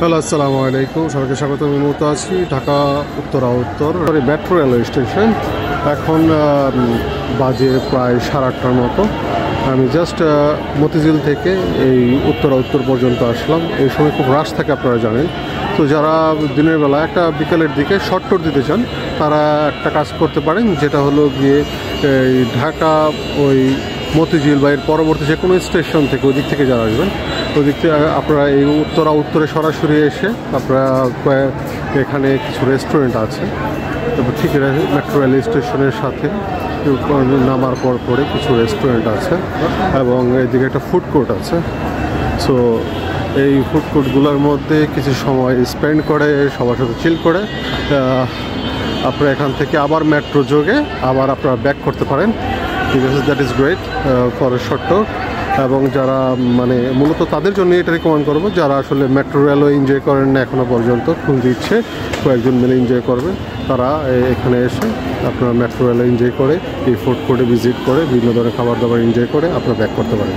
Hello, আসসালামু আলাইকুম। সবাইকে স্বাগত। আমি মুহূর্তে আছি Dhaka Uttara metro railway station. এখন বাজে প্রায় 8:30টার মতো। আমি জাস্ট মতিঝিল থেকে এই উত্তর পর্যন্ত আসলাম। এই সময় খুব রাশ থাকে, আপনারা জানেন। তো যারা দিনের বেলা একটা বিকালের দিকে শর্ট ট্যুর দিতে চান, তারা একটা কাজ করতে পারেন, যেটা হলো গিয়ে এই ঢাকা ওই মতিঝিল বা এর পরবর্তী যে কোনো স্টেশন থেকে ওই দিক থেকে যারা আসবেন, ওই দিক থেকে আপনারা এই উত্তরে সরাসরি এসে আপনারা এখানে কিছু রেস্টুরেন্ট আছে। তারপর ঠিক মেট্রো রেল স্টেশনের সাথে নামার পরে কিছু রেস্টুরেন্ট আছে এবং এইদিকে একটা ফুড কোর্ট আছে। সো এই ফুড কোর্টগুলোর মধ্যে কিছু সময় স্পেন্ড করে সবার সাথে চিল করে আপনারা এখান থেকে আবার মেট্রো যোগে আবার আপনারা ব্যাক করতে পারেন। ঠিক আছে, that is great for a short tour. এবং যারা মূলত তাদের জন্য এটা রিকমেন্ড করবো, যারা আসলে মেট্রো রেলও এনজয় করেন না এখনও পর্যন্ত, খুব ইচ্ছে কয়েকজন মিলে এনজয় করবে, তারা এখানে এসে আপনারা মেট্রো রেলও এনজয় করে এই ফুড কোর্টে ভিজিট করে বিভিন্ন ধরনের খাবার দাবার এনজয় করে আপনারা ব্যাক করতে পারেন।